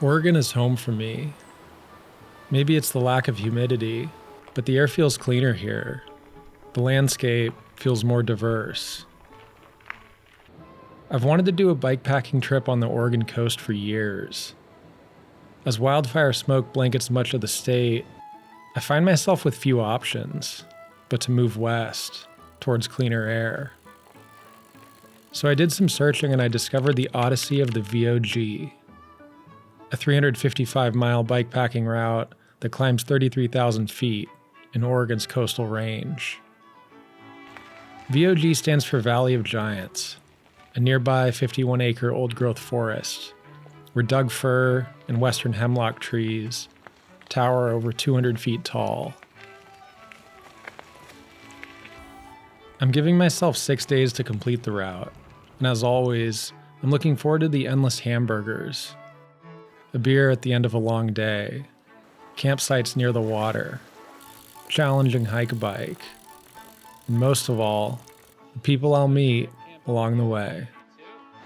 Oregon is home for me. Maybe it's the lack of humidity, but the air feels cleaner here. The landscape feels more diverse. I've wanted to do a bikepacking trip on the Oregon coast for years. As wildfire smoke blankets much of the state, I find myself with few options but to move west, towards cleaner air. So I did some searching and I discovered the Odyssey of the VOG, a 355-mile bikepacking route that climbs 33,000 feet in Oregon's coastal range. VOG stands for Valley of Giants, a nearby 51-acre old-growth forest where Doug fir and western hemlock trees tower over 200 feet tall. I'm giving myself 6 days to complete the route, and as always, I'm looking forward to the endless hamburgers, a beer at the end of a long day, campsites near the water, challenging hike bike, and most of all, the people I'll meet along the way.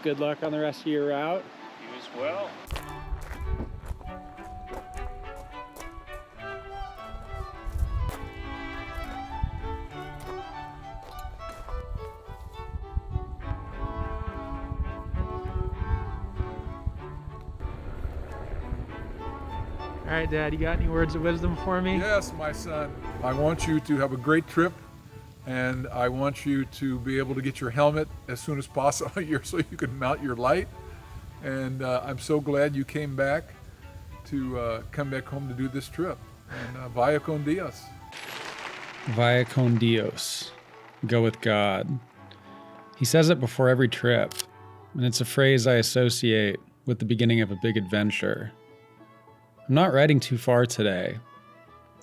Good luck on the rest of your route. You as well. All right, Dad, you got any words of wisdom for me? Yes, my son. I want you to have a great trip, and I want you to be able to get your helmet as soon as possible so you can mount your light. And I'm so glad you came back to come back home to do this trip. And vaya con Dios. Vaya con Dios. Go with God. He says it before every trip, and it's a phrase I associate with the beginning of a big adventure. I'm not riding too far today,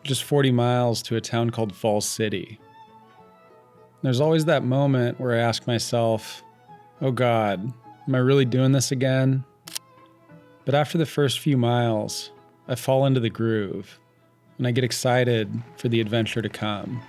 just 40 miles to a town called Falls City. There's always that moment where I ask myself, oh God, am I really doing this again? But after the first few miles, I fall into the groove, and I get excited for the adventure to come.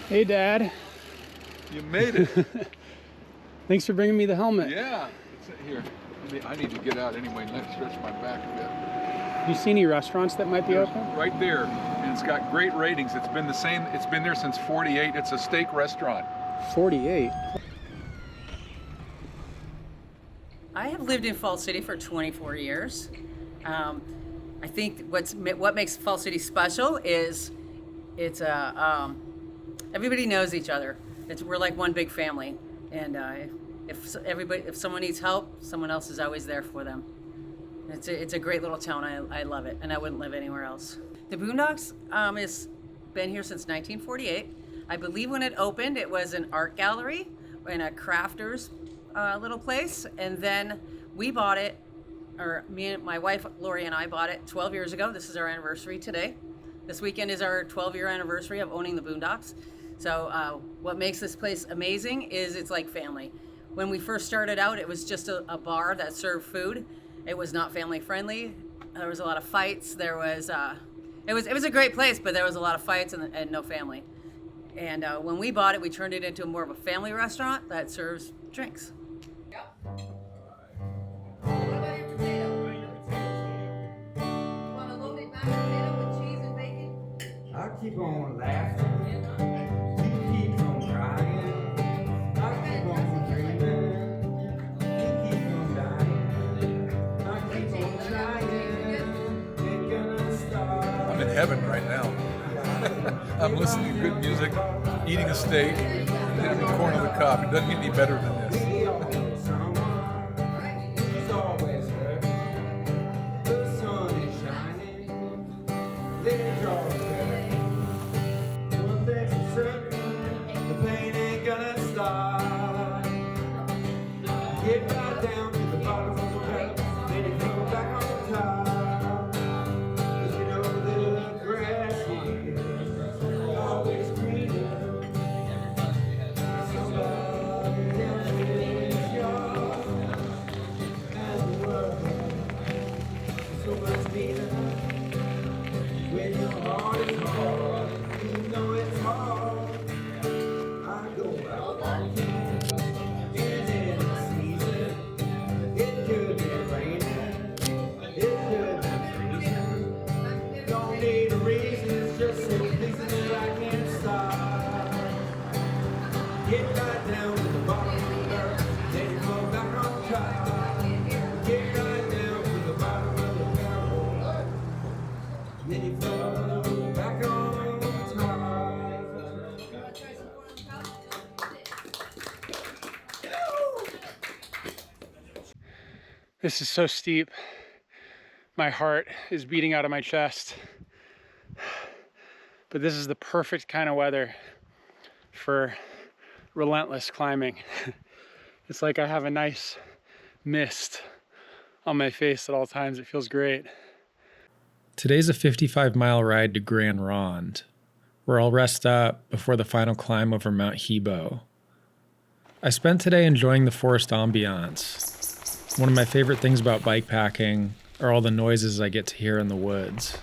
Hey, Dad. You made it. Thanks for bringing me the helmet. Yeah. Here, I need to get out anyway and stretch my back a Do you see any restaurants that might be bit. open? Right there, and it's got great ratings. It's been the same. It's been there since '48. It's a steak restaurant. 48. I have lived in Falls City for 24 years. I think what makes Falls City special is it's everybody knows each other. We're like one big family, and if someone needs help, someone else is always there for them. It's a great little town. I love it, and I wouldn't live anywhere else. The Boondocks has been here since 1948. I believe when it opened, it was an art gallery and a crafter's little place, and then we bought it, or me and my wife Lori and I bought it 12 years ago. This is our anniversary today. This weekend is our 12-year anniversary of owning the Boondocks. So what makes this place amazing is it's like family. When we first started out, it was just a bar that served food. It was not family friendly. There was a lot of fights. It was a great place, but there was a lot of fights and no family. And when we bought it, we turned it into more of a family restaurant that serves drinks. Yep. What about your potato? You want a loaded mashed potato with cheese and bacon? I keep on laughing. He keeps on crying. I keep on dreaming. He keeps on dying. I keep on trying. Ain't gonna stop. I'm in heaven right now. I'm listening to good music, eating a steak, and having corn on the cob. It doesn't get any better than this. He's always hurt. The sun is shining. There's always hurt. One thing's for certain, the pain ain't gonna stop. Get right down to the bottom of the well, then you go back on top. 'Cause you know the grass is always greener. Somebody else is yours, and the world is so much neater. When your heart is hard, you know it's hard. I go out walking. It is season. It could be raining. It could be freezing. Don't need a reason. It's just so pleasing that I can't stop. Get right down to the bottom of the earth. Then you go back on top. Get right down to the bottom of the barrel. Then you fall back on top. This is so steep. My heart is beating out of my chest. But this is the perfect kind of weather for relentless climbing. It's like I have a nice mist on my face at all times. It feels great. Today's a 55-mile ride to Grand Ronde, where I'll rest up before the final climb over Mount Hebo. I spent today enjoying the forest ambiance. One of my favorite things about bikepacking are all the noises I get to hear in the woods.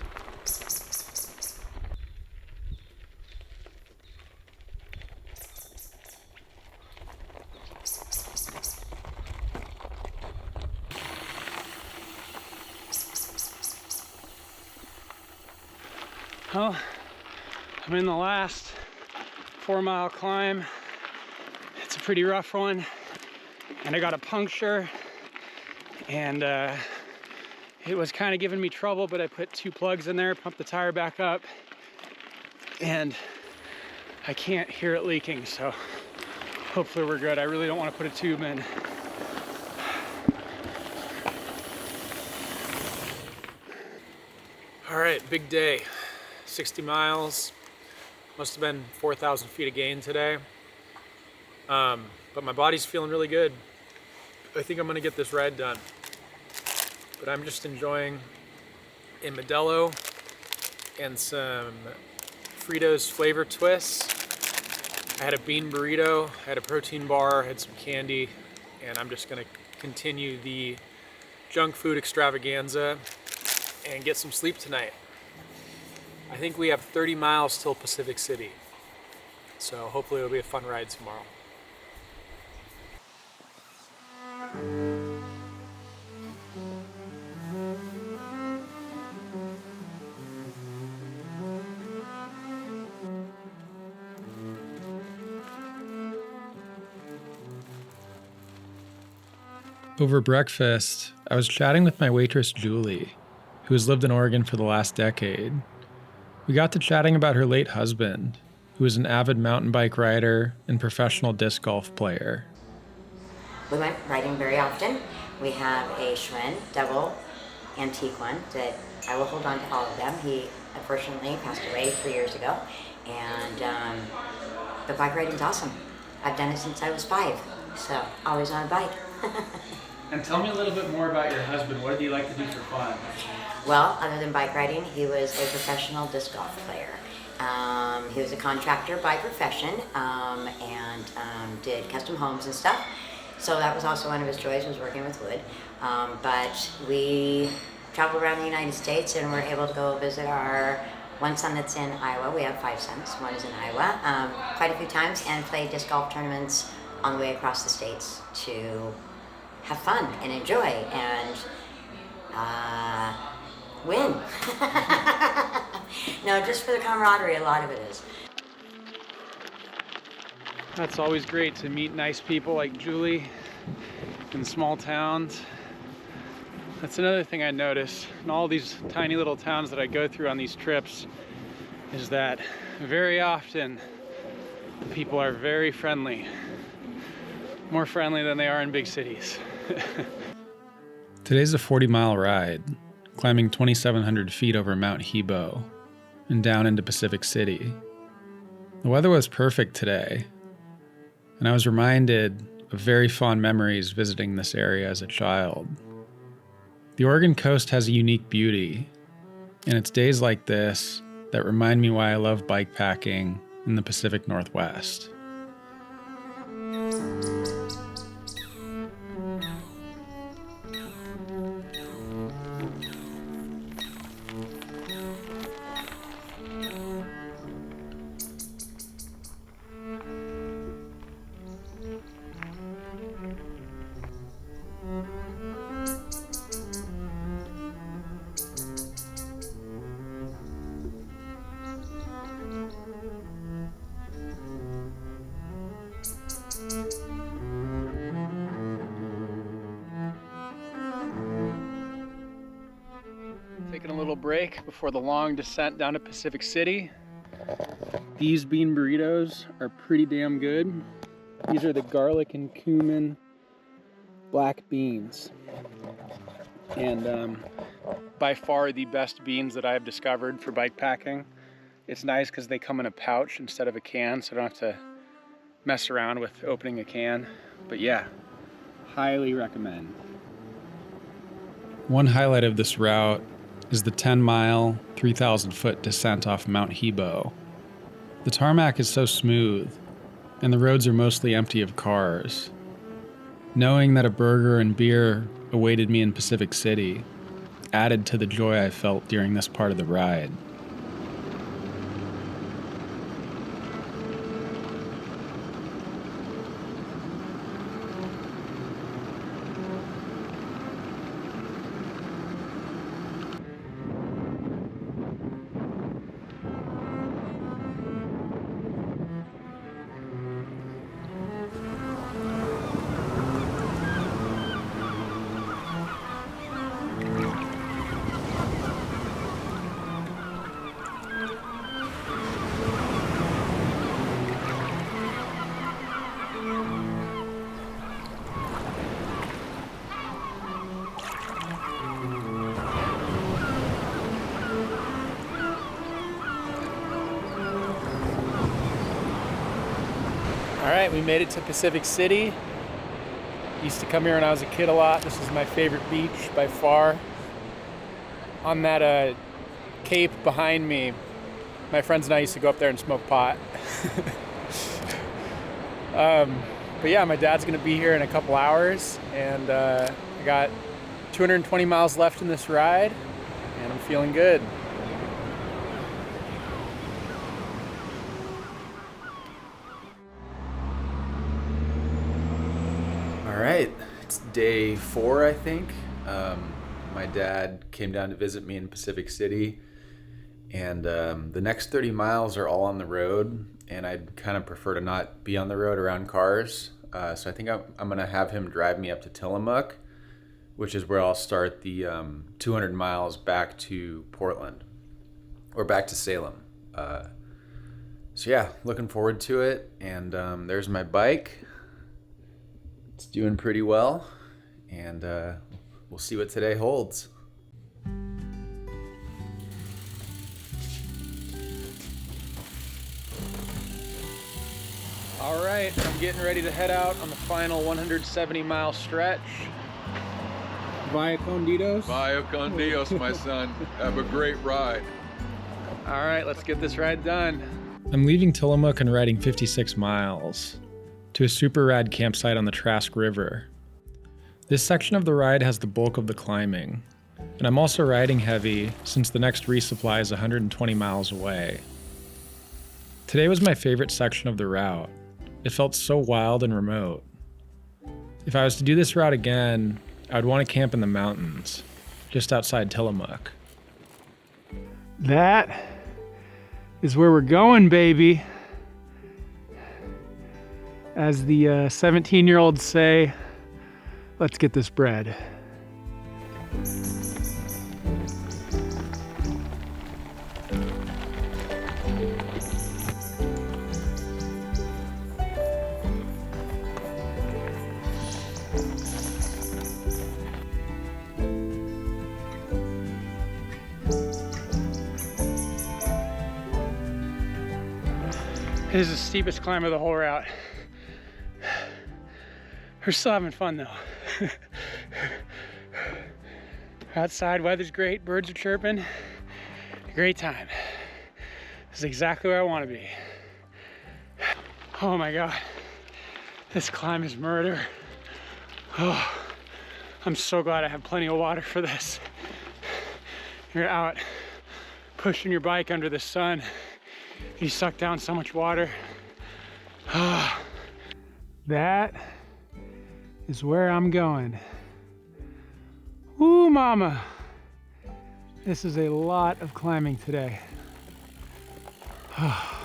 Well, I'm in the last 4-mile climb. It's a pretty rough one, and I got a puncture, and it was kind of giving me trouble, but I put 2 plugs in there, pumped the tire back up, and I can't hear it leaking, so hopefully we're good. I really don't want to put a tube in. All right, big day. 60 miles, must have been 4,000 feet of gain today. But my body's feeling really good. I think I'm gonna get this ride done. But I'm just enjoying a Modelo and some Fritos flavor twists. I had a bean burrito, I had a protein bar, I had some candy, and I'm just gonna continue the junk food extravaganza and get some sleep tonight. I think we have 30 miles till Pacific City, so hopefully it'll be a fun ride tomorrow. Over breakfast, I was chatting with my waitress Julie, who has lived in Oregon for the last decade. We got to chatting about her late husband, who is an avid mountain bike rider and professional disc golf player. We went riding very often. We have a Schwinn double antique one that I will hold on to all of them. He unfortunately passed away 3 years ago, and the bike riding's awesome. I've done it since I was 5, so always on a bike. And tell me a little bit more about your husband. What did he like to do for fun? Well, other than bike riding, he was a professional disc golf player. He was a contractor by profession, and did custom homes and stuff. So that was also one of his joys, was working with wood. But we traveled around the United States and were able to go visit our one son that's in Iowa. We have 5 sons. One is in Iowa, quite a few times, and play disc golf tournaments on the way across the states to have fun and enjoy and win. No, just for the camaraderie, a lot of it is. That's always great to meet nice people like Julie in small towns. That's another thing I notice in all these tiny little towns that I go through on these trips. is that very often people are very friendly. More friendly than they are in big cities. Today's a 40-mile ride, climbing 2,700 feet over Mount Hebo and down into Pacific City. The weather was perfect today, and I was reminded of very fond memories visiting this area as a child. The Oregon coast has a unique beauty, and it's days like this that remind me why I love bikepacking in the Pacific Northwest. Taking a little break before the long descent down to Pacific City. These bean burritos are pretty damn good. These are the garlic and cumin black beans. And by far the best beans that I've discovered for bikepacking. It's nice because they come in a pouch instead of a can, so I don't have to mess around with opening a can. But yeah, highly recommend. One highlight of this route is the 10-mile, 3,000-foot descent off Mount Hebo. The tarmac is so smooth, and the roads are mostly empty of cars. Knowing that a burger and beer awaited me in Pacific City added to the joy I felt during this part of the ride. All right, we made it to Pacific City. Used to come here when I was a kid a lot. This is my favorite beach by far. On that cape behind me, my friends and I used to go up there and smoke pot. But yeah, my dad's gonna be here in a couple hours, and I got 220 miles left in this ride, and I'm feeling good. All right, it's day 4, I think. My dad came down to visit me in Pacific City, and the next 30 miles are all on the road, and I'd kind of prefer to not be on the road around cars. So I think I'm gonna have him drive me up to Tillamook, which is where I'll start the 200 miles back to Portland, or back to Salem. So yeah, looking forward to it, and there's my bike. It's doing pretty well, and we'll see what today holds. All right, I'm getting ready to head out on the final 170-mile stretch. Via Conditos. Vaya con Dios, my son. Have a great ride. All right, let's get this ride done. I'm leaving Tillamook and riding 56 miles to a super rad campsite on the Trask River. This section of the ride has the bulk of the climbing, and I'm also riding heavy since the next resupply is 120 miles away. Today was my favorite section of the route. It felt so wild and remote. If I was to do this route again, I would want to camp in the mountains, just outside Tillamook. That is where we're going, baby. As the 17-year-olds say, let's get this bread. This is the steepest climb of the whole route. We're still having fun though. Outside, weather's great, birds are chirping. Great time. This is exactly where I want to be. Oh my God, this climb is murder. Oh, I'm so glad I have plenty of water for this. You're out pushing your bike under the sun. You suck down so much water. Oh, that is where I'm going. Ooh, mama. This is a lot of climbing today. Oh,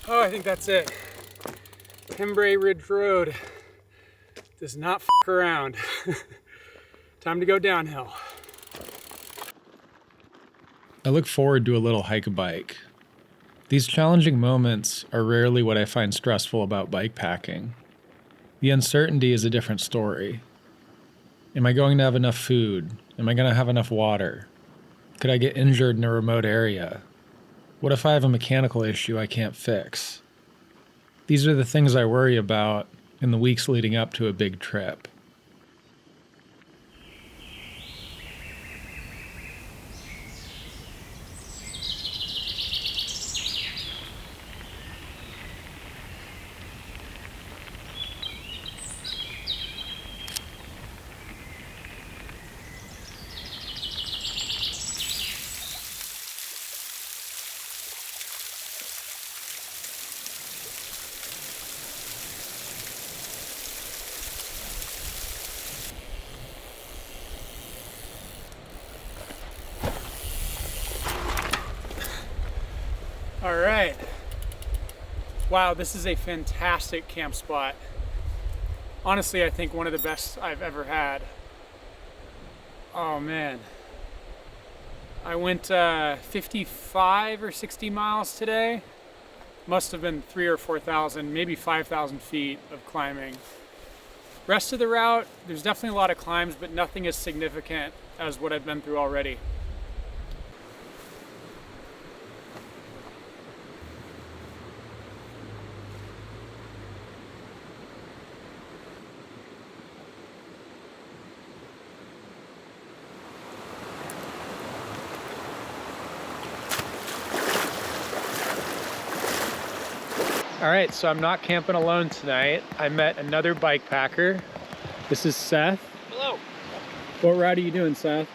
I think that's it. Pembrey Ridge Road does not f around. Time to go downhill. I look forward to a little hike-a-bike. These challenging moments are rarely what I find stressful about bike packing. The uncertainty is a different story. Am I going to have enough food? Am I going to have enough water? Could I get injured in a remote area? What if I have a mechanical issue I can't fix? These are the things I worry about in the weeks leading up to a big trip. All right. Wow, this is a fantastic camp spot. Honestly, I think one of the best I've ever had. Oh man. I went 55 or 60 miles today. Must have been 3,000 or 4,000, maybe 5,000 feet of climbing. Rest of the route, there's definitely a lot of climbs, but nothing as significant as what I've been through already. All right, so I'm not camping alone tonight. I met another bike packer. This is Seth. Hello. What route are you doing, Seth?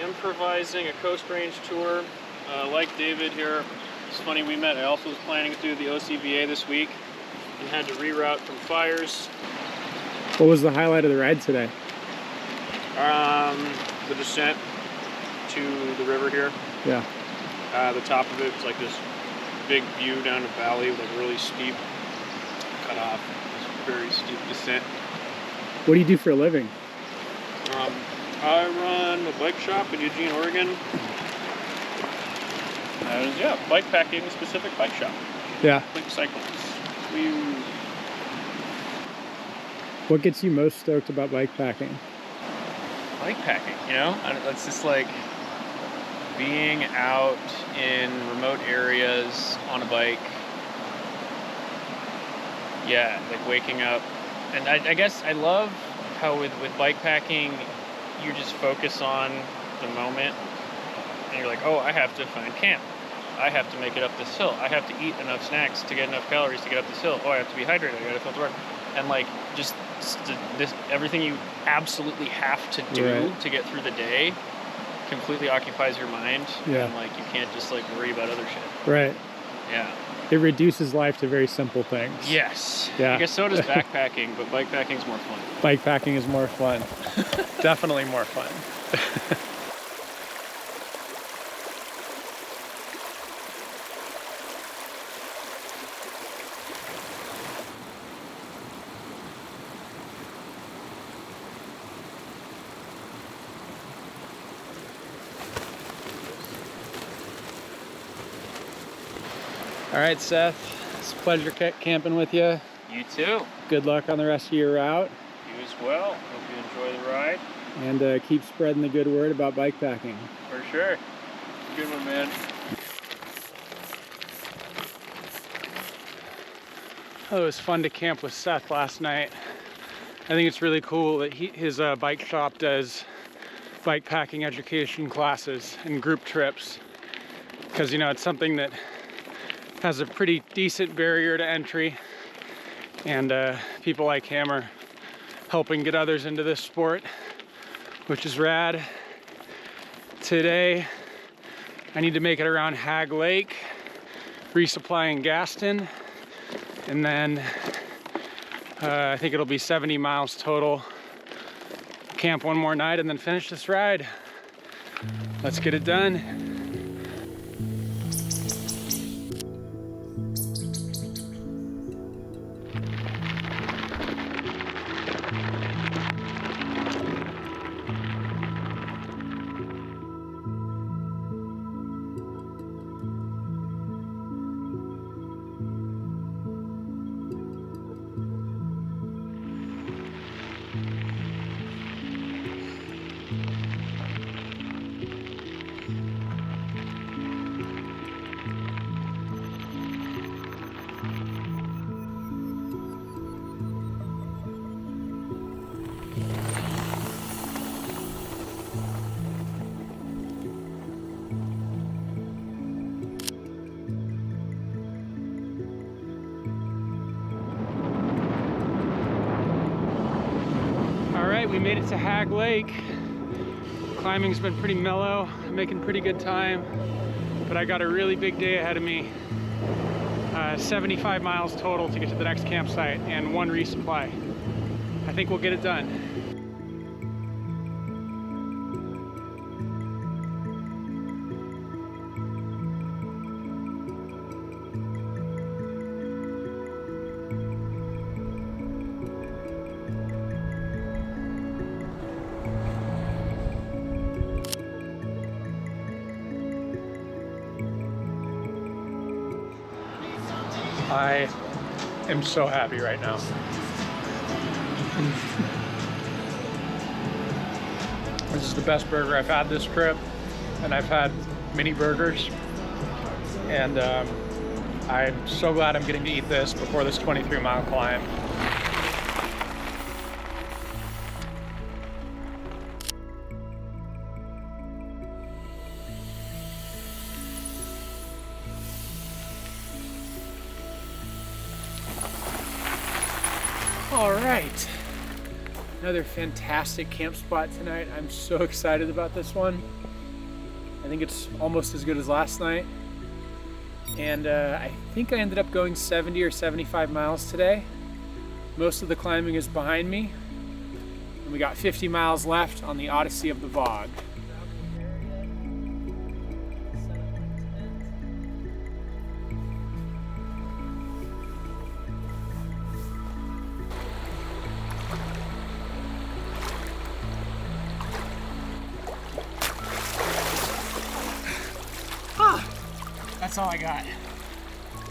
Improvising a Coast Range tour. Like David here, it's funny we met. I also was planning to do the OCVA this week and had to reroute from fires. What was the highlight of the ride today? The descent to the river here. Yeah. The top of it was like this big view down a valley with a really steep cut off, this very steep descent. What do you do for a living? I run a bike shop in Eugene, Oregon. Yeah, bike packing specific bike shop. Yeah. Like cycles. What gets you most stoked about bike packing? Bike packing, you know? It's just like being out in remote areas on a bike. Yeah, like waking up. And I guess I love how with bike packing, you just focus on the moment. And you're like, oh, I have to find camp. I have to make it up this hill. I have to eat enough snacks to get enough calories to get up this hill. Oh, I have to be hydrated. I gotta fill the water. And like, just this, everything you absolutely have to do to get through the day completely occupies your mind. Yeah. And like, you can't just like worry about other shit. Right. Yeah. It reduces life to very simple things. Yes. Yeah. I guess so does backpacking, but bikepacking's more fun. Bike packing is more fun. Definitely more fun. All right, Seth, it's a pleasure camping with you. You too. Good luck on the rest of your route. You as well. Hope you enjoy the ride. And keep spreading the good word about bikepacking. For sure. Good one, man. Oh, it was fun to camp with Seth last night. I think it's really cool that his bike shop does bikepacking education classes and group trips. Because, you know, it's something that has a pretty decent barrier to entry. And people like him are helping get others into this sport, which is rad. Today, I need to make it around Hag Lake, resupplying Gaston, and then I think it'll be 70 miles total. Camp one more night and then finish this ride. Let's get it done. We made it to Hag Lake. Climbing's been pretty mellow. I'm making pretty good time, but I got a really big day ahead of me. 75 miles total to get to the next campsite and one resupply. I think we'll get it done. I am so happy right now. This is the best burger I've had this trip, and I've had mini burgers, and I'm so glad I'm getting to eat this before this 23-mile climb. All right, another fantastic camp spot tonight. I'm so excited about this one. I think it's almost as good as last night. And I think I ended up going 70 or 75 miles today. Most of the climbing is behind me. And we got 50 miles left on the Odyssey of the Vog. That's all I got.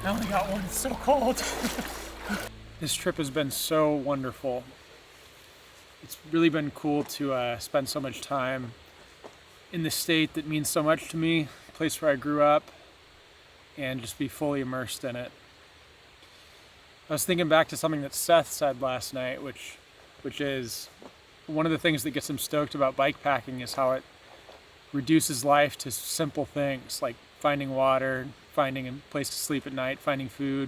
I only got one, it's so cold. This trip has been so wonderful. It's really been cool to spend so much time in the state that means so much to me, the place where I grew up, and just be fully immersed in it. I was thinking back to something that Seth said last night, which is one of the things that gets him stoked about bikepacking is how it reduces life to simple things like finding water, finding a place to sleep at night, finding food.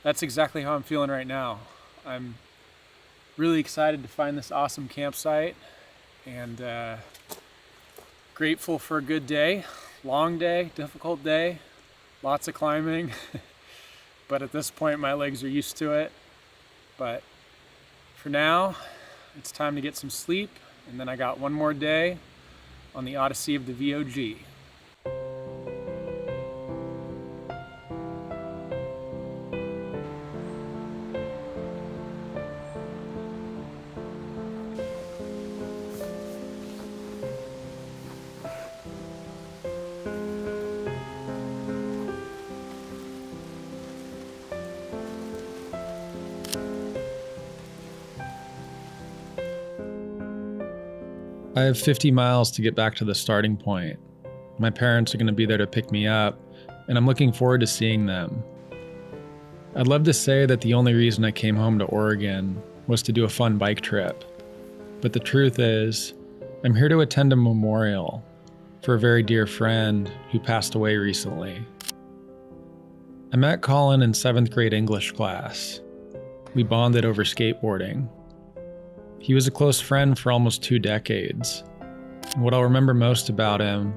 That's exactly how I'm feeling right now. I'm really excited to find this awesome campsite and grateful for a good day. Long day, difficult day, lots of climbing. But at this point, my legs are used to it. But for now, it's time to get some sleep. And then I got one more day on the Odyssey of the VOG. I have 50 miles to get back to the starting point. My parents are going to be there to pick me up, and I'm looking forward to seeing them. I'd love to say that the only reason I came home to Oregon was to do a fun bike trip. But the truth is, I'm here to attend a memorial for a very dear friend who passed away recently. I met Colin in 7th grade English class. We bonded over skateboarding. He was a close friend for almost 2 decades. And what I'll remember most about him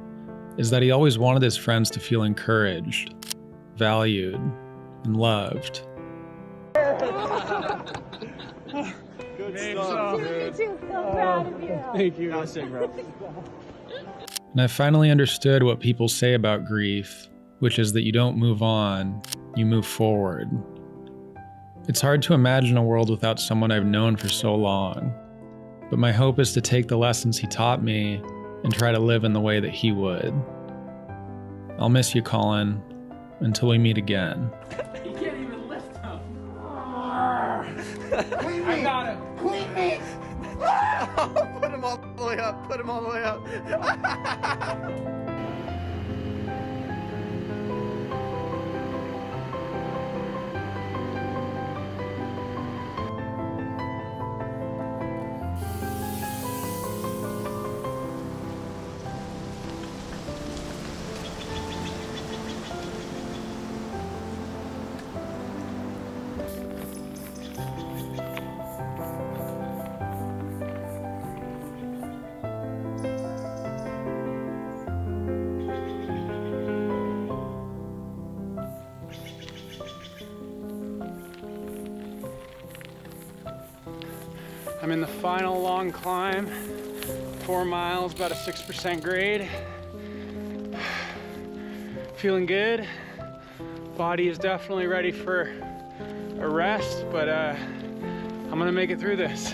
is that he always wanted his friends to feel encouraged, valued, and loved. Good stuff, dude. So proud of you. Thank you. Nice bro. And I finally understood what people say about grief, which is that you don't move on, you move forward. It's hard to imagine a world without someone I've known for so long, but my hope is to take the lessons he taught me and try to live in the way that he would. I'll miss you, Colin, until we meet again. You can't even lift him. I got him. Clean me. Put him all the way up. Put him all the way up. I'm in the final long climb, 4 miles, about a 6% grade. Feeling good. Body is definitely ready for a rest, but I'm gonna make it through this.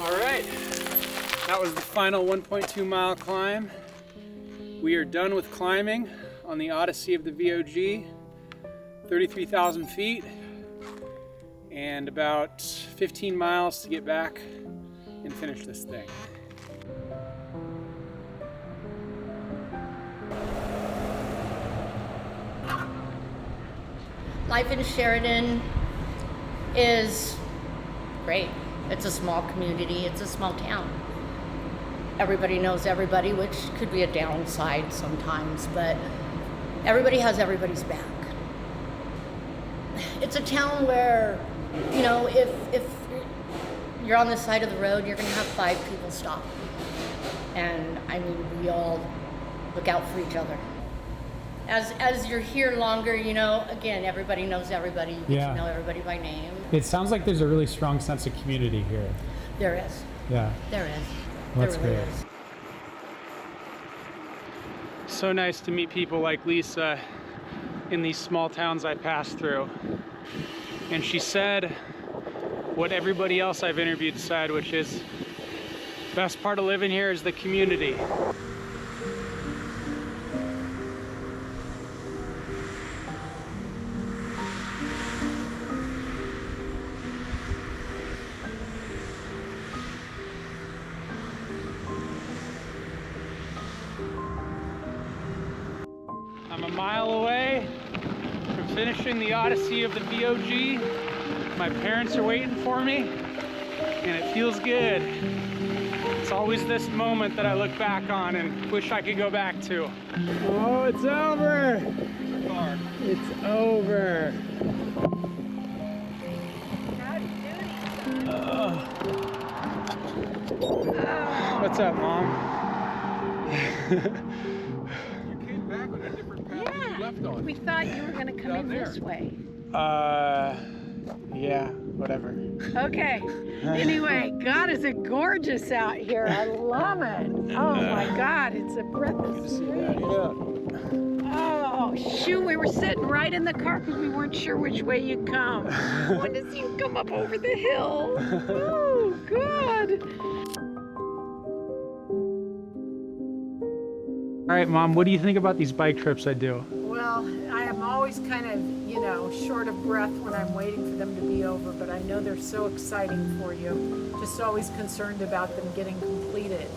All right, that was the final 1.2 mile climb. We are done with climbing on the Odyssey of the VOG, 33,000 feet, and about 15 miles to get back and finish this thing. Life in Sheridan is great. It's a small community, it's a small town. Everybody knows everybody, which could be a downside sometimes, but everybody has everybody's back. It's a town where, you know, if you're on the side of the road, you're gonna have 5 people stop. And I mean, we all look out for each other. As you're here longer, you know, again, everybody knows everybody. You get to know everybody by name. It sounds like there's a really strong sense of community here. There is. Yeah. There is. That's there really great. is. So nice to meet people like Lisa in these small towns I pass through. And she said what everybody else I've interviewed said, which is, best part of living here is the community. I'm a mile away from finishing the Odyssey of the VOG. My parents are waiting for me, and it feels good. It's always this moment that I look back on and wish I could go back to. Oh, it's over! It's over. What's up, Mom? Came back on a different path than you left on. We thought you were going to come Down in there. this way. Yeah, whatever. Okay. Anyway, God, is it gorgeous out here. I love it. Oh my God, it's a breath of spring. Oh, shoot, we were sitting right in the car because we weren't sure which way you'd come. When does you come up over the hill? Oh, good. All right, Mom, what do you think about these bike trips I do? Well, Well, I am always kind of, you know, short of breath when I'm waiting for them to be over, but I know they're so exciting for you. Just always concerned about them getting completed.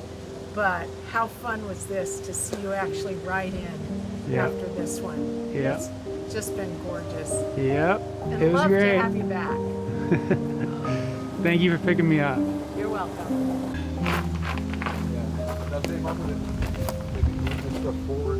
But how fun was this to see you actually ride in after this one? Yeah. It's just been gorgeous. Yep. And It was love great. to have you back. Thank you for picking me up. You're welcome. Yeah. Now take off with it. Maybe move this stuff forward.